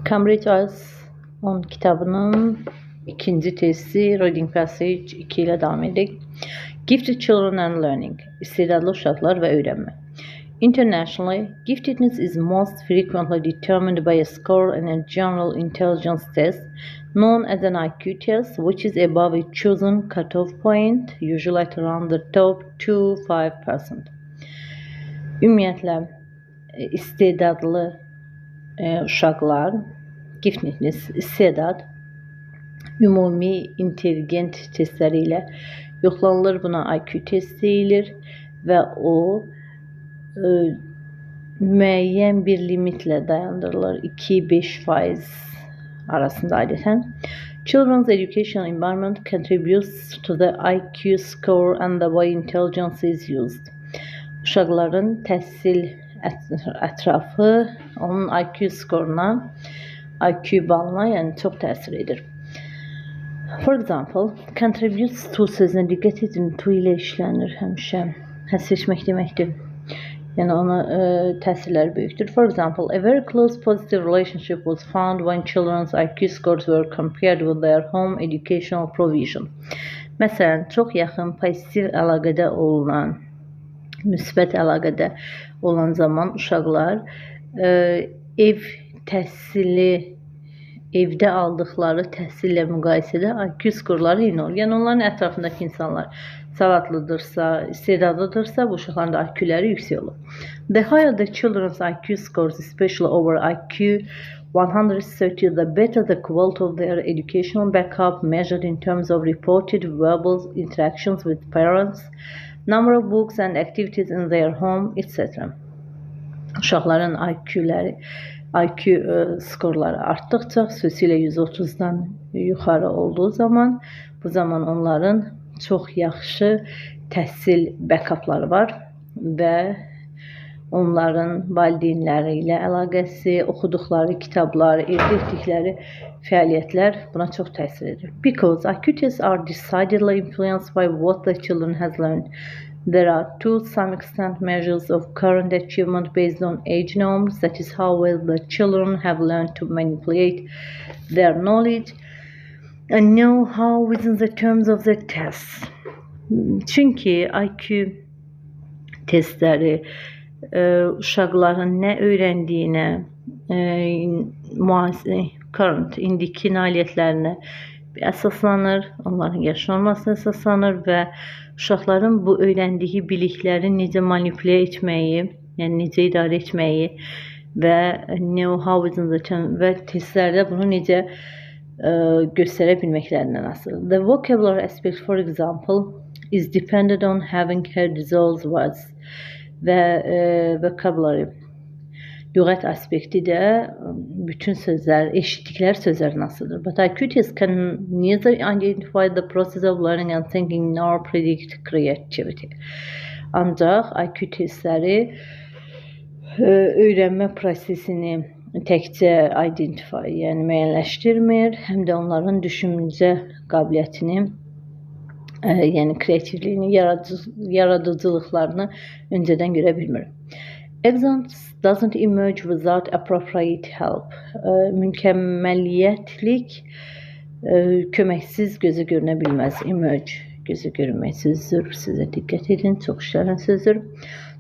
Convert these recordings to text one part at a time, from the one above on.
Cambridge IELTS 10 kitabının ikinci testi Reading Passage 2 ile devam edik. Gifted Children and Learning, istedadlı uşaqlar ve öğrenme. Internationally, giftedness is most frequently determined by a score in a general intelligence test known as an IQ test, which is above a chosen cutoff point, usually at around the top 2-5%. Ümumiyyətlə, istedadlı uşaqlar, giftedness, istedad, ümumi intelligent testləri ilə yoxlanılır. Buna IQ test deyilir və o müəyyən bir limitlə dayandırılır. 2-5% arasında adətən. Children's educational environment contributes to the IQ score and the way intelligence is used. Uşaqların təhsil ətrafı onun IQ skoruna, IQ balına çox təsir edir. For example, contributes to sözünə diqqət edin, to ilə işlənir həmişə. Həsr etmək deməkdir. Yəni ona təsirləri böyükdür. For example, a very close positive relationship was found when children's IQ scores were compared with their home educational provision. Məsələn, çox yaxın pozitiv əlaqədə olunan, müsbət əlaqədə olan zaman uşaqlar ev təhsili, evdə aldıqları təhsillə müqayisədə IQ skorları eyni olur. Yəni onların ətrafındakı insanlar savadlıdırsa, istedadlıdırsa, bu uşaqların da IQ-ləri yüksək olur. The higher the children's IQ scores, especially over IQ 130, the better the quality of their educational backup measured in terms of reported verbal interactions with parents, number of books and activities in their home, etc. Uşaqların IQ skorları artdıqca, xüsusilə 130-dan yuxarı olduğu zaman, bu zaman onların çox yaxşı təhsil backupları var və onların valideynləri ilə əlaqəsi, oxuduqları kitablar, evdə etdikləri fəaliyyətlər buna çox təsir edir. Because IQ tests are decidedly influenced by what the children has learned. There are to some extent measures of current achievement based on age norms, that is how well the children have learned to manipulate their knowledge and know how within the terms of the test. Çünki IQ testləri uşaqların nə öyrəndiyinə, current, indiki nailiyyətlərinə əsaslanır, onların yaş normasına əsaslanır və uşaqların bu öyrəndiyi bilikləri necə manipulə etməyi, yəni necə idarə etməyi və know-how və testlərdə bunu necə göstərə bilməklərindən asılıdır. The vocabulary aspect, for example, is dependent on having heard those words. Və vocabulary, lüğət aspekti də bütün sözlər, eşitdikləri sözlərin asılıdır. But IQ tests can neither identify the process of learning and thinking nor predict creativity. Ancaq IQ testləri öyrənmə prosesini təkcə identify, yəni müəyyənləşdirmir, həm də onların düşüncə qabiliyyətini, yəni kreativliyini, yaradıcılıqlarını öncədən görə bilmir. Excellence doesn't emerge without appropriate help. Mükəmməliyyətlik köməksiz gözə görünə bilməz. Emerge, gözə görünmək sözdür. Sizə diqqət edin, çox işlənən sözdür.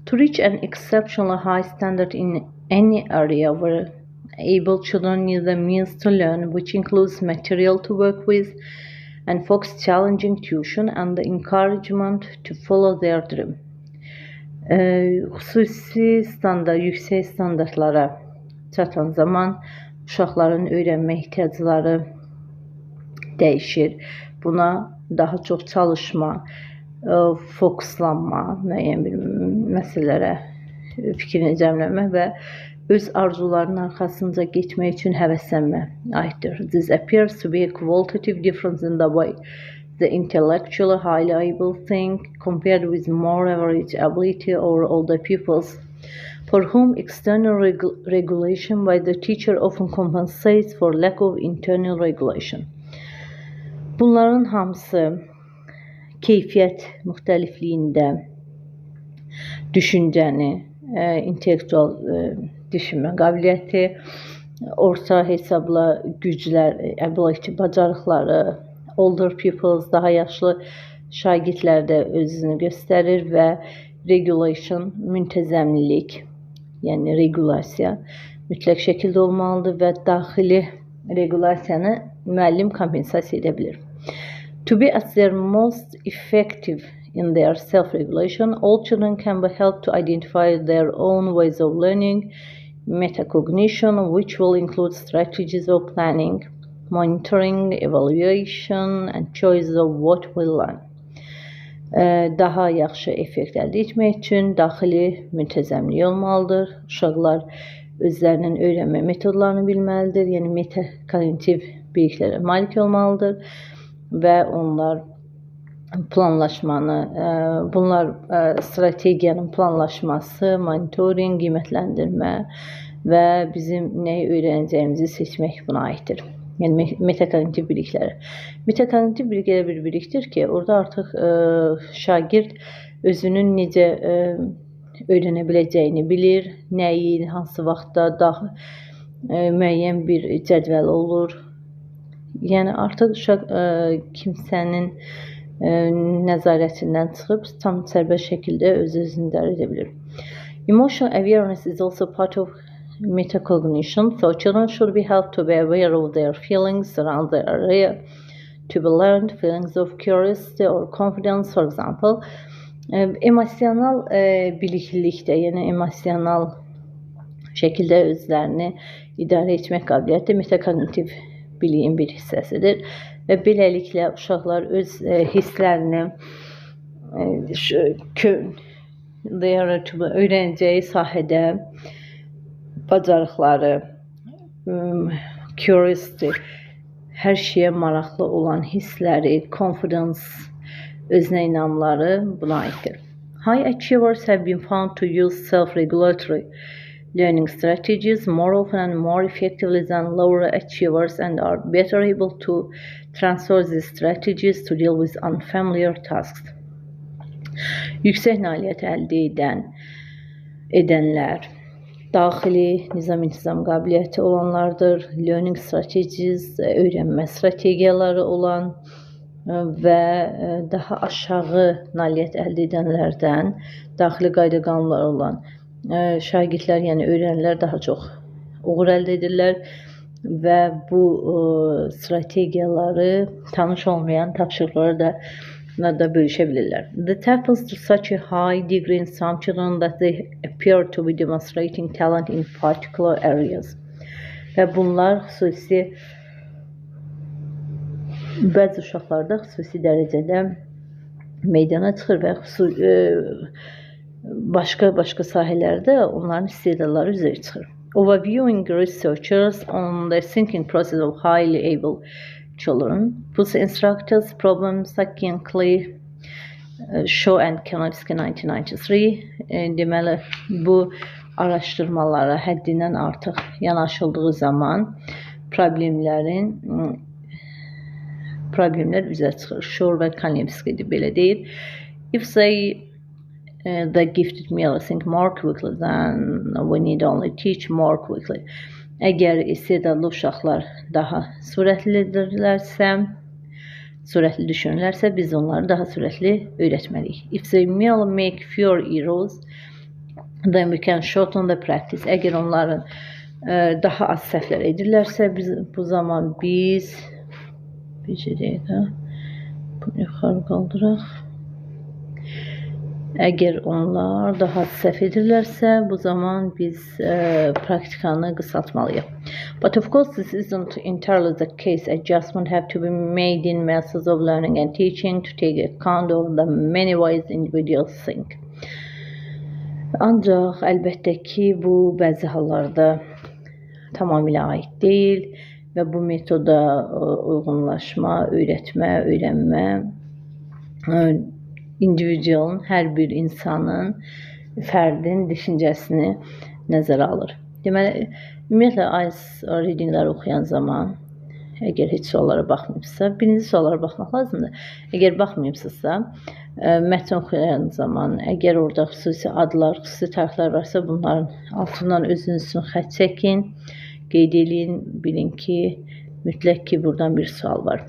To reach an exceptionally high standard in any area where able children need the means to learn, which includes material to work with, and folks challenging tuition and the encouragement to follow their dream. Xüsusi yüksək standartlara çatan zaman uşaqların öyrənmə ehtiyacları dəyişir. Buna daha çox çalışma, fokuslanma, müəyyən bir məsələlərə fikrini cəmləmə və öz arzularının arxasınca getmək üçün həvəslənmə aiddir. This appears to be a qualitative difference in the way the intellectually highly able think compared with more average ability or older pupils, for whom external regulation by the teacher often compensates for lack of internal regulation. Bunların hamısı keyfiyyət müxtəlifliyində düşüncəni, intellektual düşünmə qabiliyyəti, orta hesabla güclər, bacarıqları, older pupils, daha yaşlı şagirdlərdə özünü göstərir və regulation, müntəzəmlik, yəni regulasiya mütləq şəkildə olmalıdır və daxili regulasiyanı müəllim kompensasiya edə bilir. To be at their most effective in their self-regulation, all children can be helped to identify their own ways of learning, metacognition, which will include strategies of planning, monitoring, evaluation, and choice of what we learn. Daha yaxşı effekt əldə etmək üçün daxili müntəzəmlik olmalıdır. Uşaqlar özlərinin öyrənmə metodlarını bilməlidir, yəni metakognitiv biliklərə malik olmalıdır və onlar planlaşmanı, bunlar strategiyanın planlaşması, monitoring, qiymətləndirmə və bizim nəyi öyrənəcəyimizi seçmək buna aiddir. Yəni metakognitiv bilikləri. Metakognitiv bilik elə bir bilikdir ki, orada artıq şagird özünün necə öyrənə biləcəyini bilir, nəyi, hansı vaxtda daha müəyyən bir cədvəl olur. Yəni artıq uşaq kimsənin nəzarətindən çıxıb tam sərbəst şəkildə öz-özünü idarə edə bilir. Emotional awareness is also part of metacognition, so children should be helped to be aware of their feelings around the area to be learned, feelings of curiosity or confidence, for example. Emosional biliklikdə, yəni emosional şəkildə özlərini idarə etmək qabiliyyəti metakognitiv biliyin bir hissəsidir və beləliklə uşaqlar öz hisslərini öyrənəcəyi sahədə bacarıqları, curiosity, hər şeyə maraqlı olan hissləri, confidence, özünə inamları buna aiddir. High achievers have been found to use self-regulatory learning strategies more often and more effectively than lower achievers and are better able to transfer these strategies to deal with unfamiliar tasks. Yüksək nailiyyət əldə edənlər daxili nizam-intizam qabiliyyəti olanlardır, learning strategies, öyrənmə strategiyaları olan və daha aşağı nailiyyət əldə edənlərdən daxili qayda-qanunlar olan şagirdlər, yəni öyrənənlər daha çox uğur əldə edirlər və bu strategiyaları tanış olmayan tapşırıqları da bölüşə bilirlər. That happens to such a high degree in some children that they appear to be demonstrating talent in particular areas. Və bunlar xüsusi bəzi uşaqlarda xüsusi dərəcədə meydana çıxır və başqa sahələrdə onların istedadları üzərə çıxır. Overviewing researchers on the thinking process of highly able children puts instructors problem succinctly Shaw and Kanevsky 1993 deməli bu araşdırmalara həddindən artıq yanaşıldığı zaman problemlər üzə çıxır. Shaw və Kanevsky belə deyir. If the gifted merely think more quickly, then we need only teach more quickly. Əgər istedadlı uşaqlar daha sürətli düşünürlərsə, biz onları daha sürətli öyrətməliyik. If they merely make fewer errors, then we can shorten the practice. Əgər onların daha az səhvlər edirlərsə, bu zaman biz bunu yuxarı qaldıraq. Əgər onlar daha səhv edirlərsə, bu zaman biz praktikanı qısaltmalıyıq. But of course this isn't entirely the case. Adjustments have to be made in methods of learning and teaching to take account of the many ways individuals think. Ancaq əlbəttə ki, bu bəzi hallarda tamamilə aid deyil və bu metoda uyğunlaşma, öyrənmə individualın, hər bir insanın, fərdin düşüncəsini nəzərə alır. Deməli, ümumiyyətlə IELTS readingləri oxuyan zaman, əgər heç suallara baxmayıbsa, birinci suallara baxmaq lazımdır. Əgər baxmayıbsınızsa, mətn oxuyan zaman, əgər orada xüsusi adlar, xüsusi təriflər varsa, bunların altından özünüz üçün xətt çəkin. qeyd edin, bilin ki, mütləq ki, buradan bir sual var.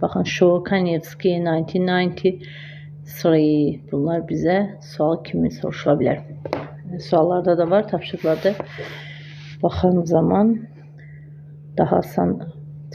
Baxın, Shokanevski 1993. Bunlar bizə sual kimi soruşula bilər. Suallarda da var, tapşırıqlarda. Baxın zaman daha asan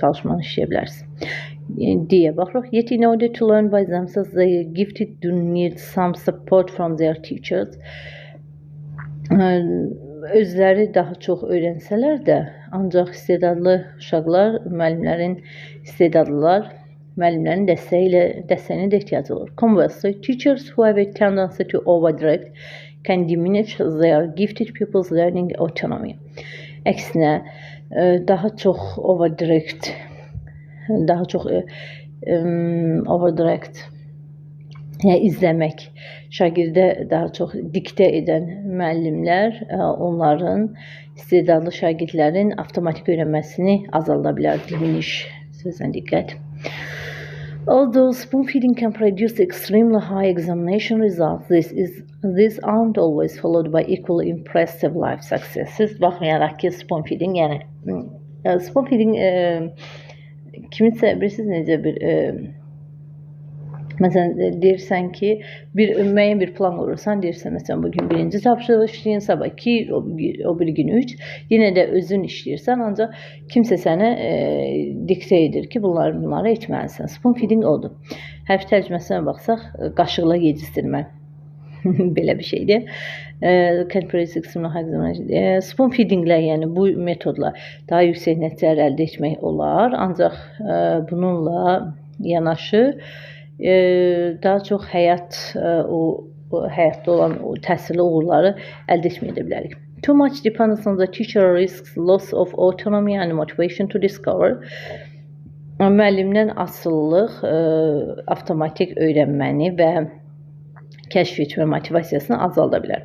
çalışmanı işləyə bilərsiniz. Diye baxırıq. Yet in order to learn by themselves, the gifted do need some support from their teachers. Özləri daha çox öyrənsələr də, ancaq istedadlı uşaqlar, müəllimlərin dəstəyinə də ehtiyacı olur. Conversely, teachers who have a tendency to overdirect can diminish their gifted pupils' learning autonomy. Əksinə, daha çox overdirect, yəni izləmək, şagirdə daha çox diktə edən müəllimlər onların istedadlı şagirdlərin avtomatik öyrənməsini azalda bilər. Diminish sözünə diqqət. Although spoon feeding can produce extremely high examination results, these aren't always followed by equally impressive life successes. Baxmayaraq ki, spoon feeding, yəni spoon feeding kiminsə bilirsiniz necə bir məsələn deyirsən ki, müəyyən bir plan qurursan, deyirsən məsələn bugün birinci tapşırıq işləyin, sabah 2, o bir gün 3, yenə də özün işləyirsən, ancaq kimsə sənə diktə edir ki, bunları etməlisən. Spoon feeding odur. Hərf tərcüməsinə baxsaq, qaşıqla yedizdirmə. Belə bir şeydir. Spoon feedinglə, yəni bu metodla daha yüksək nəticələr əldə etmək olar, ancaq bununla yanaşı daha çox həyatda olan təsirli uğurları əldə etməyə bilərik. Too much dependence on the teacher risks loss of autonomy and motivation to discover. Müəllimdən asılılıq avtomatik öyrənməni və kəşf etmə motivasiyasını azalda bilər.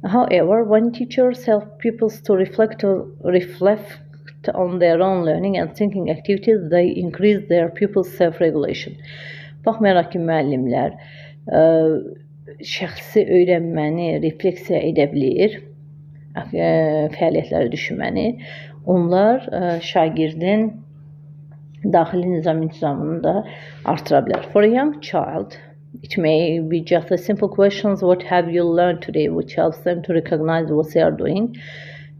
However, when teachers help pupils to reflect on their own learning and thinking activities, they increase their pupils' self-regulation. Baxmayaraq ki, müəllimlər şəxsi öyrənməni refleksiya edə bilir, fəaliyyətləri düşünməni, onlar şagirdin daxili nizamını da artıra bilər. For a young child, it may be just a simple questions, what have you learned today, which helps them to recognize what they are doing.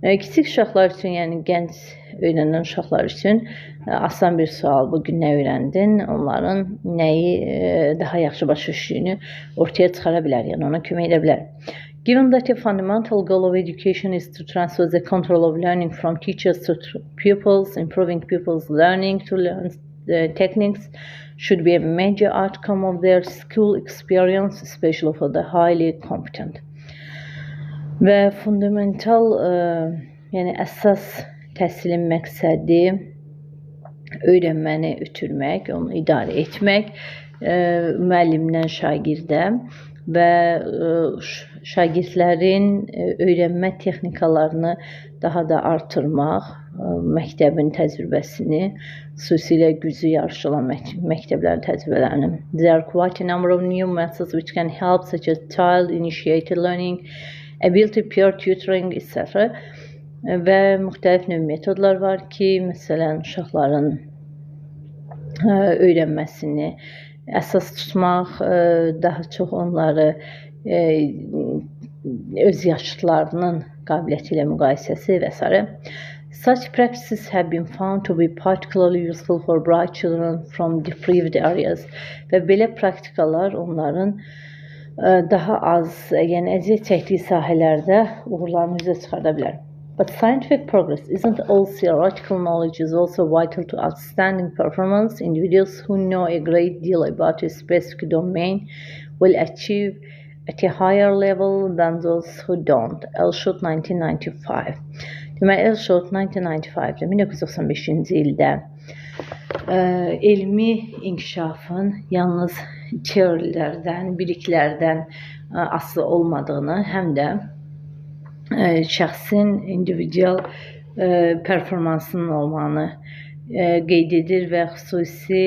Kiçik uşaqlar üçün, yəni gənc öyrənən uşaqlar üçün asan bir sual, bugün nə öyrəndin, onların nəyi daha yaxşı başa düşdüyünü ortaya çıxara bilər, yəni ona kömək edə bilər. Given that a fundamental goal of education is to transfer the control of learning from teachers to pupils, improving pupils' learning to learn the techniques should be a major outcome of their school experience, especially for the highly competent. Və fundamental, yəni əsas təhsilin məqsədi öyrənməni ötürmək, onu idarə etmək, müəllimdən şagirdə və şagirdlərin öyrənmə texnikalarını daha da artırmaq, məktəbin təcrübəsini, xüsusilə gücü yarışı olan məktəblərin təcrübələrini. There are quite a number of new methods which can help, such as child-initiated learning, ability peer tutoring, etc. Və müxtəlif növ metodlar var ki, məsələn, uşaqların öyrənməsini əsas tutmaq, daha çox onları öz yaşıtlarının qabiliyyəti ilə müqayisəsi və s. Such practices have been found to be particularly useful for bright children from deprived areas. Və belə praktikalar onların daha az, yəni əziyyət çəkdiyi sahələrdə uğurlarını üzə çıxarda bilər. But scientific progress isn't all theoretical knowledge, is also vital to outstanding performance. Individuals who know a great deal about a specific domain will achieve at a higher level than those who don't. Elshot 1995. Demək, Elshot 1995-də, 1995-ci ildə elmi inkişafın yalnız teorilərdən, biliklərdən asılı olmadığını, həm də şəxsin individual performansının olmağını qeyd edir və xüsusi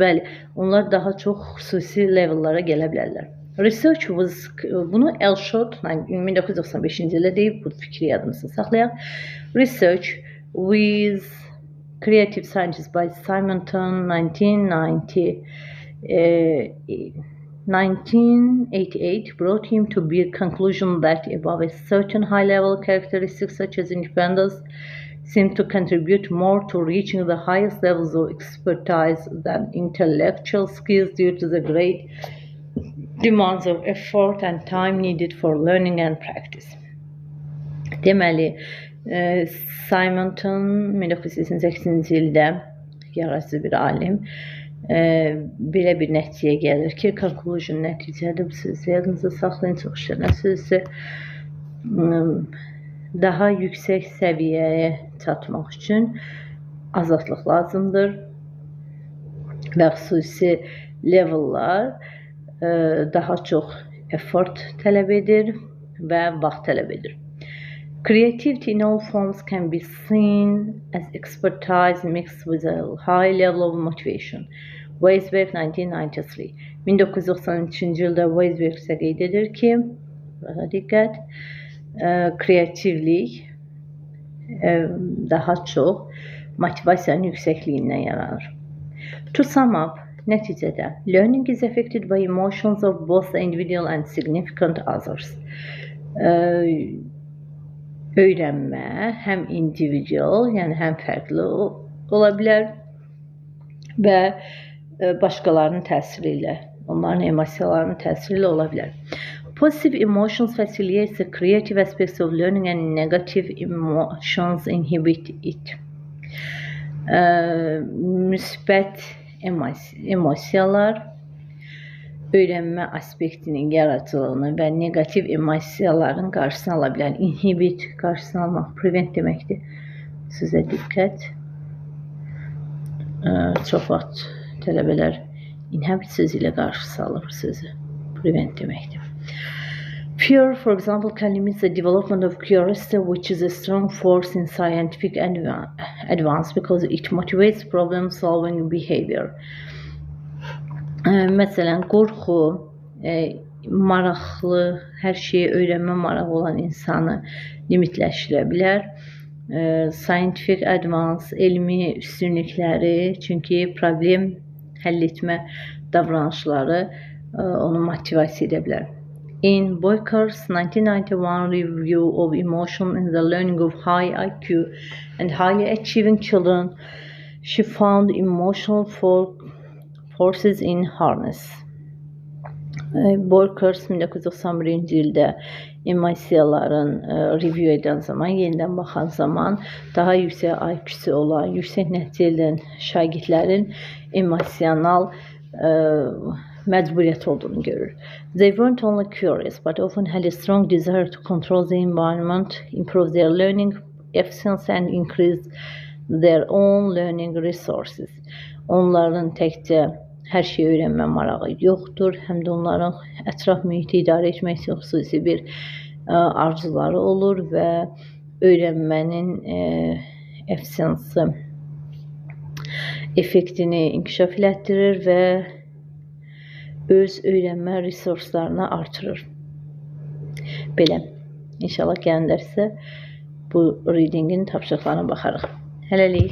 bəli, onlar daha çox xüsusi levellara gələ bilərlər. Research was, bunu Elshot 1995-ci ildə deyib, bu fikri yadımızda saxlayaq. Research with creative scientists by Simonton 1988 brought him to the conclusion that above a certain high-level characteristics such as independence seem to contribute more to reaching the highest levels of expertise than intellectual skills due to the great demands of effort and time needed for learning and practice. Deməli, Simonton 1988-ci ildə yaradıcı bir alim belə bir nəticəyə gəlir ki, conclusion nəticədir, siz yadınızda saxlayın, çox işlənəsizsə, daha yüksək səviyyəyə çatmaq üçün azadlıq lazımdır və xüsusi levellar daha çox effort tələb edir və vaxt tələb edir. Creativity in all forms can be seen as expertise mixed with a high level of motivation. Weisberg 1993. 1993-cü ildə Weisberg isə qeyd edir ki, burada diqqət, kreativlik daha çox motivasiyanın yüksəkliyindən yaranır. To sum up, nəticədə, learning is affected by emotions of both the individual and significant others. Öyrənmə həm individual, yəni həm fərqli ola bilər və başqalarının təsiri ilə, onların emosiyalarının təsiri ilə ola bilər. Positive emotions facilitate the creative aspects of learning and negative emotions inhibit it. Müsbət emosiyalar öyrənmə aspektinin yaradıcılığını və negativ emosiyaların qarşısını ala bilər. Inhibit, qarşısını almaq, prevent deməkdir. Sizə diqqət. Çox vaxt tələbələr inhibit sözü ilə qarşısı alır sözü. Prevent deməkdir. Fear, for example, can limit the development of curiosity, which is a strong force in scientific advance because it motivates problem-solving behavior. Məsələn, qorxu, maraqlı, hər şeyi öyrənmə marağı olan insanı limitləşdirə bilər. Scientific advance, elmi üstünlükləri, çünki problem həll etmə davranışları onu motivasiya edə bilər. In Boyker's 1991 review of emotion in the learning of high IQ and highly achieving children, she found emotional forces in harness. Boyker's 1991-ci ildə emosiyaların review edən zaman, yenidən baxan zaman daha yüksək IQ-su olan, yüksək nəticə edən şagirdlərin emosional məcburiyyət olduğunu görür. They weren't only curious, but often had a strong desire to control the environment, improve their learning efficiency and increase their own learning resources. Onların təkcə hər şeyi öyrənmə marağı yoxdur, həm də onların ətraf mühiti idarə etmək üçün xüsusi bir arzuları olur və öyrənmənin effektini inkişaf elətdirir və öz öyrənmə resurslarını artırır. Belə, inşallah gələn dərsə bu readingin tapşırıqlarına baxarıq. Hələlik.